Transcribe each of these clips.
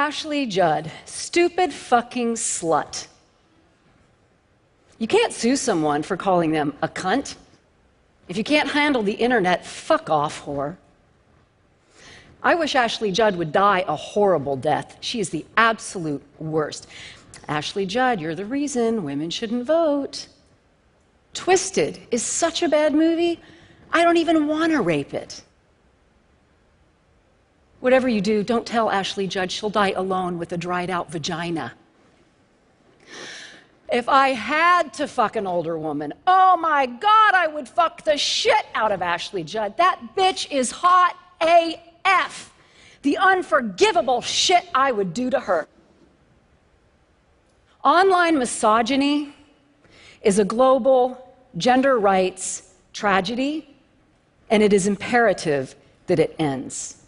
Ashley Judd, stupid fucking slut. You can't sue someone for calling them a cunt. If you can't handle the internet, fuck off, whore. I wish Ashley Judd would die a horrible death. She is the absolute worst. Ashley Judd, you're the reason women shouldn't vote. Twisted is such a bad movie, I don't even want to rape it. Whatever you do, don't tell Ashley Judd she'll die alone with a dried out vagina. If I had to fuck an older woman, oh my God, I would fuck the shit out of Ashley Judd. That bitch is hot AF. The unforgivable shit I would do to her. Online misogyny is a global gender rights tragedy, and it is imperative that it ends.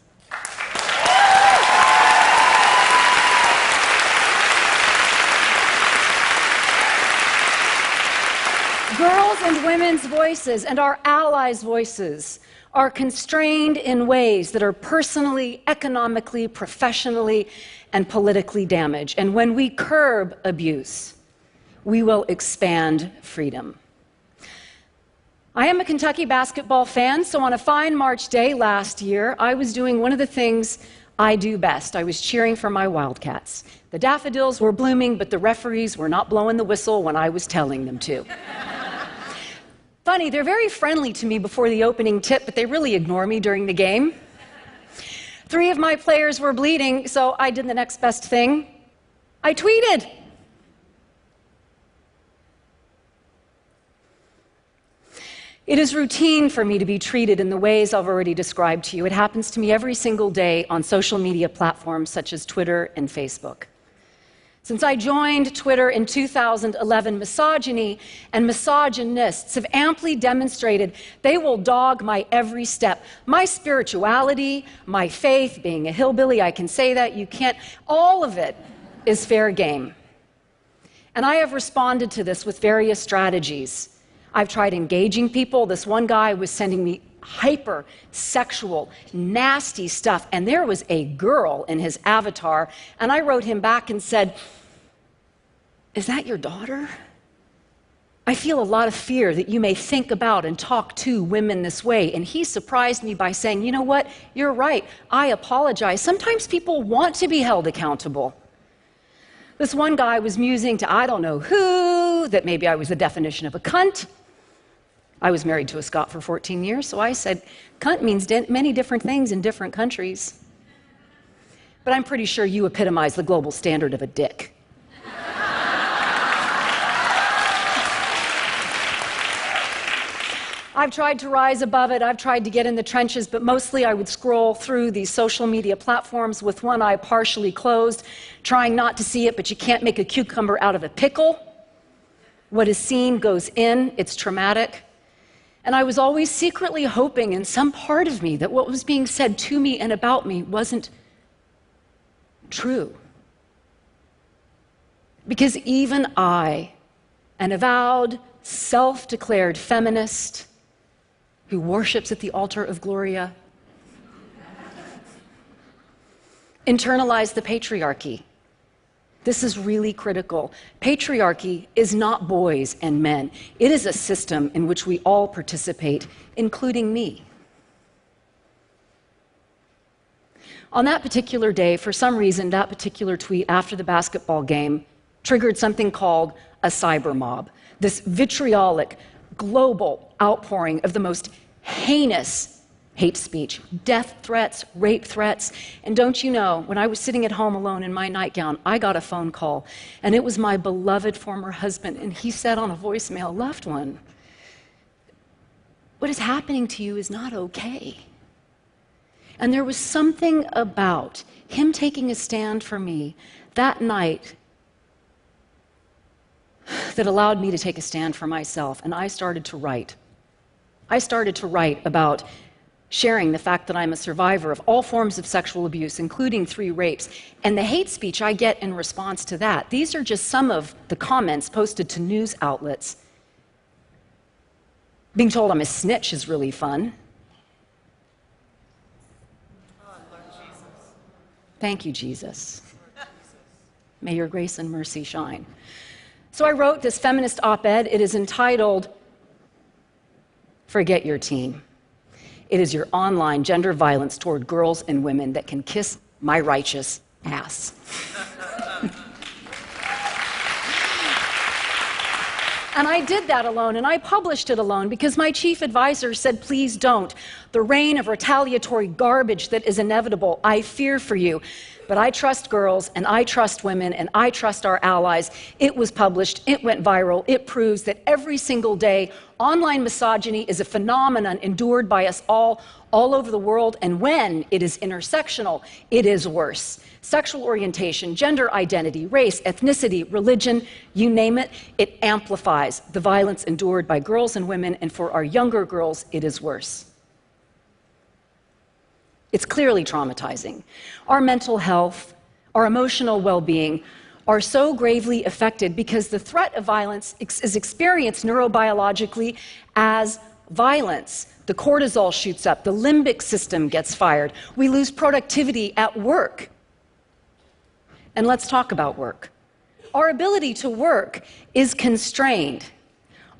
Girls' and women's voices and our allies' voices are constrained in ways that are personally, economically, professionally, and politically damaged. And when we curb abuse, we will expand freedom. I am a Kentucky basketball fan, so on a fine March day last year, I was doing one of the things I do best. I was cheering for my Wildcats. The daffodils were blooming, but the referees were not blowing the whistle when I was telling them to. Funny, they're very friendly to me before the opening tip, but they really ignore me during the game. 3 of my players were bleeding, so I did the next best thing. I tweeted. It is routine for me to be treated in the ways I've already described to you. It happens to me every single day on social media platforms such as Twitter and Facebook. Since I joined Twitter in 2011, misogyny and misogynists have amply demonstrated they will dog my every step. My spirituality, my faith, being a hillbilly, I can say that, you can't, all of it is fair game. And I have responded to this with various strategies. I've tried engaging people. This one guy was sending me hyper-sexual, nasty stuff, and there was a girl in his avatar, and I wrote him back and said, "Is that your daughter? I feel a lot of fear that you may think about and talk to women this way." And he surprised me by saying, "You know what? You're right. I apologize. Sometimes people want to be held accountable." This one guy was musing to I don't know who, that maybe I was the definition of a cunt. I was married to a Scot for 14 years, so I said, cunt means many different things in different countries. But I'm pretty sure you epitomize the global standard of a dick. I've tried to rise above it, I've tried to get in the trenches, but mostly I would scroll through these social media platforms with one eye partially closed, trying not to see it, but you can't make a cucumber out of a pickle. What is seen goes in, it's traumatic. And I was always secretly hoping in some part of me that what was being said to me and about me wasn't true. Because even I, an avowed, self-declared feminist who worships at the altar of Gloria, internalized the patriarchy. This is really critical. Patriarchy is not boys and men. It is a system in which we all participate, including me. On that particular day, for some reason, that particular tweet after the basketball game triggered something called a cyber mob. This vitriolic, global outpouring of the most heinous hate speech, death threats, rape threats. And don't you know, when I was sitting at home alone in my nightgown, I got a phone call, and it was my beloved former husband, and he said on a voicemail, "Loved one, what is happening to you is not okay." And there was something about him taking a stand for me that night that allowed me to take a stand for myself, and I started to write. I started to write about sharing the fact that I'm a survivor of all forms of sexual abuse, including 3 rapes, and the hate speech I get in response to that. These are just some of the comments posted to news outlets. Being told I'm a snitch is really fun. Oh, Lord Jesus. Thank you, Jesus. May your grace and mercy shine. So I wrote this feminist op-ed. It is entitled, Forget Your Teen. It is your online gender violence toward girls and women that can kiss my righteous ass. And I did that alone, and I published it alone because my chief advisor said, please don't. The reign of retaliatory garbage that is inevitable, I fear for you. But I trust girls, and I trust women, and I trust our allies. It was published, it went viral, it proves that every single day, online misogyny is a phenomenon endured by us all over the world, and when it is intersectional, it is worse. Sexual orientation, gender identity, race, ethnicity, religion, you name it, it amplifies the violence endured by girls and women, and for our younger girls, it is worse. It's clearly traumatizing. Our mental health, our emotional well-being are so gravely affected because the threat of violence is experienced neurobiologically as violence. The cortisol shoots up, the limbic system gets fired, we lose productivity at work. And let's talk about work. Our ability to work is constrained.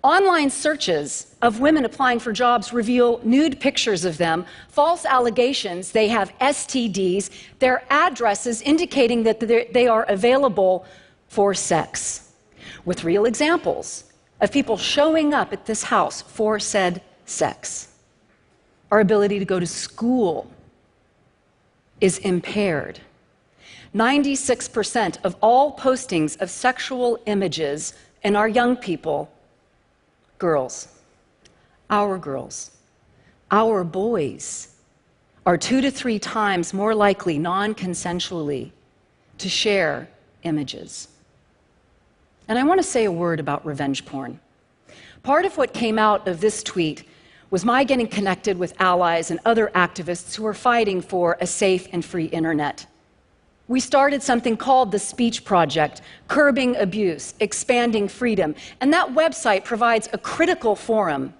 Online searches of women applying for jobs reveal nude pictures of them, false allegations they have STDs, their addresses indicating that they are available for sex, with real examples of people showing up at this house for said sex. Our ability to go to school is impaired. 96% of all postings of sexual images in our young people, girls, our boys, are 2 to 3 times more likely non-consensually to share images. And I want to say a word about revenge porn. Part of what came out of this tweet was my getting connected with allies and other activists who are fighting for a safe and free internet. We started something called the Speech Project, Curbing Abuse, Expanding Freedom. And that website provides a critical forum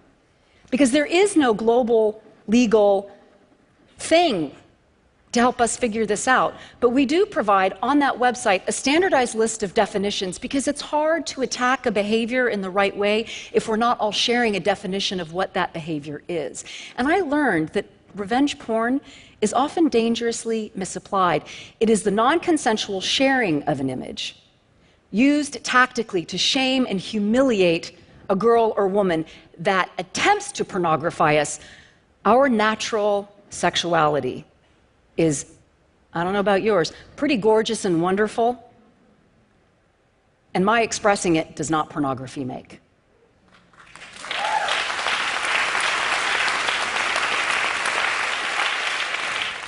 because there is no global legal thing to help us figure this out. But we do provide on that website a standardized list of definitions because it's hard to attack a behavior in the right way if we're not all sharing a definition of what that behavior is. And I learned that revenge porn is often dangerously misapplied. It is the non-consensual sharing of an image used tactically to shame and humiliate a girl or woman that attempts to pornography us. Our natural sexuality is, I don't know about yours, pretty gorgeous and wonderful, and my expressing it does not pornography make.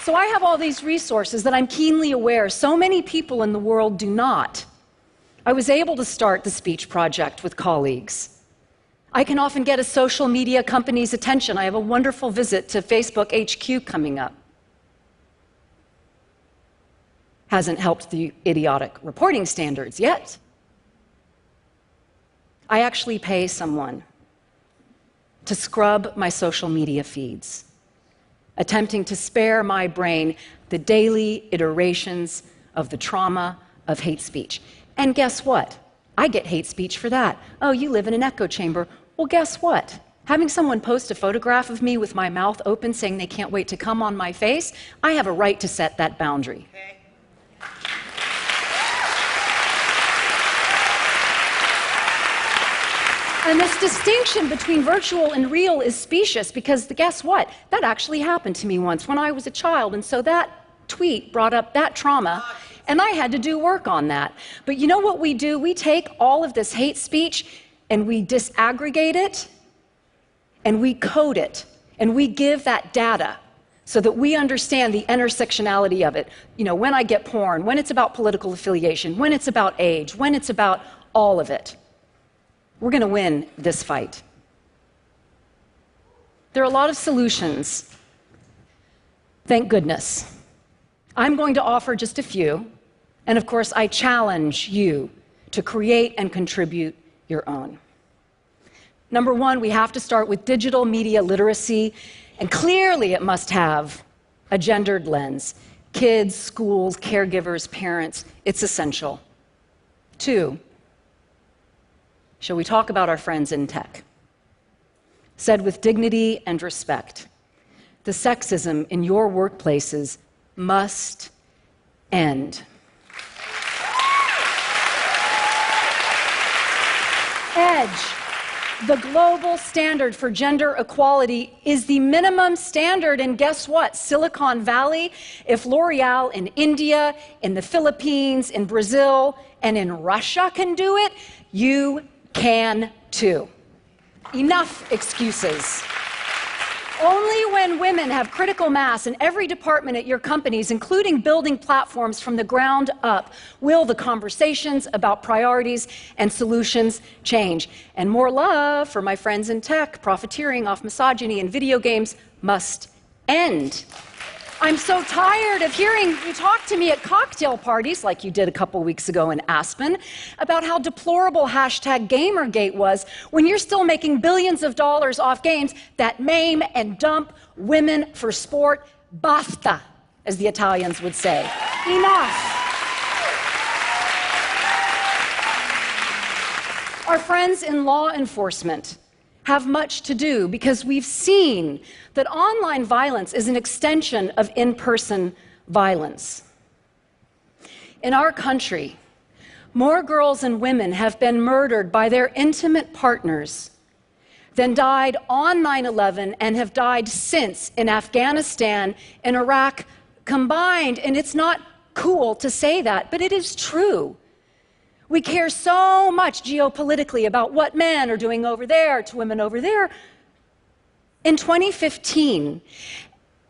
So I have all these resources that I'm keenly aware so many people in the world do not. I was able to start the Speech Project with colleagues. I can often get a social media company's attention. I have a wonderful visit to Facebook HQ coming up. Hasn't helped the idiotic reporting standards yet. I actually pay someone to scrub my social media feeds, attempting to spare my brain the daily iterations of the trauma of hate speech. And guess what? I get hate speech for that. Oh, you live in an echo chamber. Well, guess what? Having someone post a photograph of me with my mouth open saying they can't wait to come on my face, I have a right to set that boundary. Okay. And this distinction between virtual and real is specious because guess what? That actually happened to me once when I was a child. And so that tweet brought up that trauma, and I had to do work on that. But you know what we do? We take all of this hate speech and we disaggregate it and we code it and we give that data so that we understand the intersectionality of it. You know, when I get porn, when it's about political affiliation, when it's about age, when it's about all of it. We're going to win this fight. There are a lot of solutions. Thank goodness. I'm going to offer just a few, and of course, I challenge you to create and contribute your own. Number one, we have to start with digital media literacy, and clearly it must have a gendered lens. Kids, schools, caregivers, parents, it's essential. Two, shall we talk about our friends in tech? Said with dignity and respect, the sexism in your workplaces must end. EDGE, the global standard for gender equality, is the minimum standard. And guess what? Silicon Valley, if L'Oreal in India, in the Philippines, in Brazil, and in Russia can do it, you can too. Enough excuses. Only when women have critical mass in every department at your companies, including building platforms from the ground up, will the conversations about priorities and solutions change. And more love for my friends in tech. Profiteering off misogyny in video games must end. I'm so tired of hearing you talk to me at cocktail parties, like you did a couple weeks ago in Aspen, about how deplorable #Gamergate was when you're still making billions of dollars off games that maim and dump women for sport. Basta, as the Italians would say. Enough. Our friends in law enforcement have much to do because we've seen that online violence is an extension of in-person violence. In our country, more girls and women have been murdered by their intimate partners than died on 9/11 and have died since in Afghanistan and Iraq combined. And it's not cool to say that, but it is true. We care so much geopolitically about what men are doing over there to women over there. In 2015,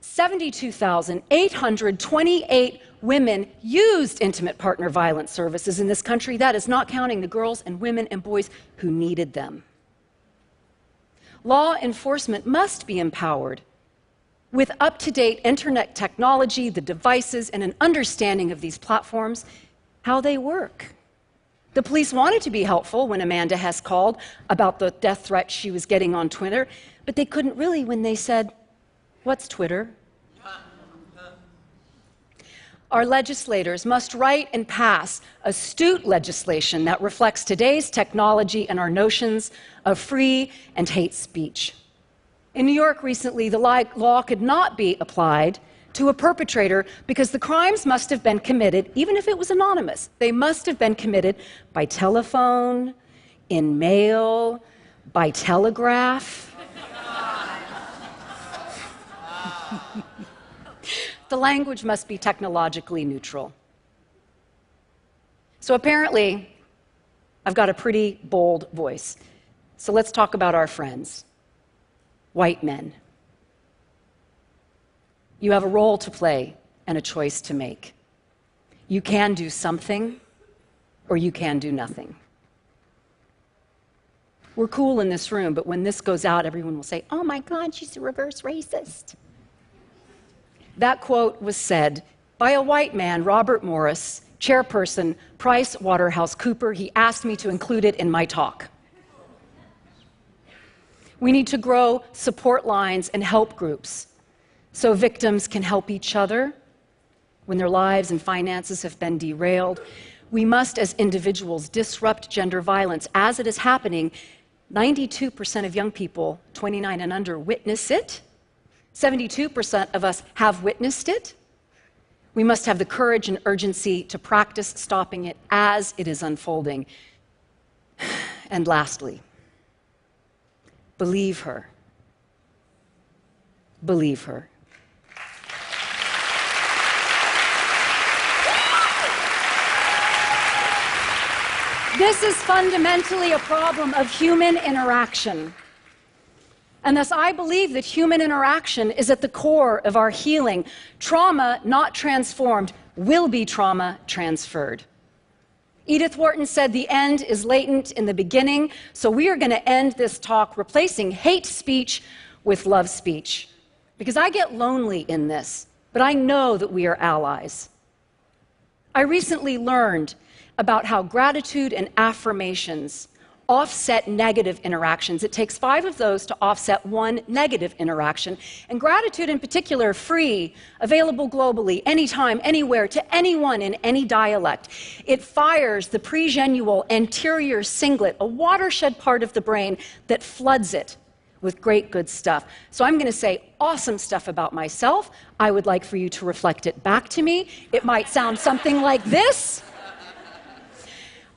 72,828 women used intimate partner violence services in this country. That is not counting the girls and women and boys who needed them. Law enforcement must be empowered with up-to-date internet technology, the devices, and an understanding of these platforms, how they work. The police wanted to be helpful when Amanda Hess called about the death threat she was getting on Twitter, but they couldn't really when they said, "What's Twitter?" Our legislators must write and pass astute legislation that reflects today's technology and our notions of free and hate speech. In New York recently, the law could not be applied to a perpetrator because the crimes must have been committed, even if it was anonymous. They must have been committed by telephone, in mail, by telegraph. The language must be technologically neutral. So apparently, I've got a pretty bold voice. So let's talk about our friends, white men. You have a role to play and a choice to make. You can do something, or you can do nothing. We're cool in this room, but when this goes out, everyone will say, "Oh my God, she's a reverse racist." That quote was said by a white man, Robert Morris, chairperson, PricewaterhouseCoopers. He asked me to include it in my talk. We need to grow support lines and help groups so victims can help each other when their lives and finances have been derailed. We must, as individuals, disrupt gender violence as it is happening. 92% of young people 29 and under witness it. 72% of us have witnessed it. We must have the courage and urgency to practice stopping it as it is unfolding. And lastly, believe her. Believe her. This is fundamentally a problem of human interaction. And thus, I believe that human interaction is at the core of our healing. Trauma not transformed will be trauma transferred. Edith Wharton said the end is latent in the beginning, so we are going to end this talk replacing hate speech with love speech. Because I get lonely in this, but I know that we are allies. I recently learned about how gratitude and affirmations offset negative interactions. It takes 5 of those to offset 1 negative interaction. And gratitude in particular, free, available globally, anytime, anywhere, to anyone in any dialect. It fires the pregenual anterior cingulate, a watershed part of the brain that floods it with great good stuff. So I'm going to say awesome stuff about myself. I would like for you to reflect it back to me. It might sound something like this.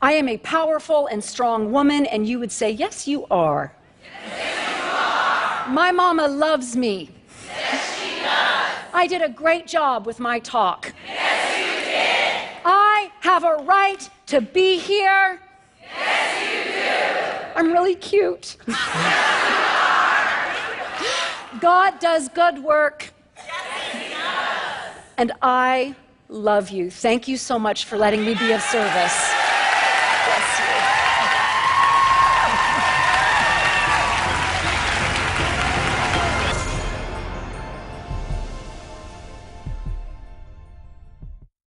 I am a powerful and strong woman, and you would say, yes, you are. Yes, you are. My mama loves me. Yes, she does. I did a great job with my talk. Yes, you did. I have a right to be here. Yes, you do. I'm really cute. God does good work. Yes, he does. And I love you. Thank you so much for letting me be of service.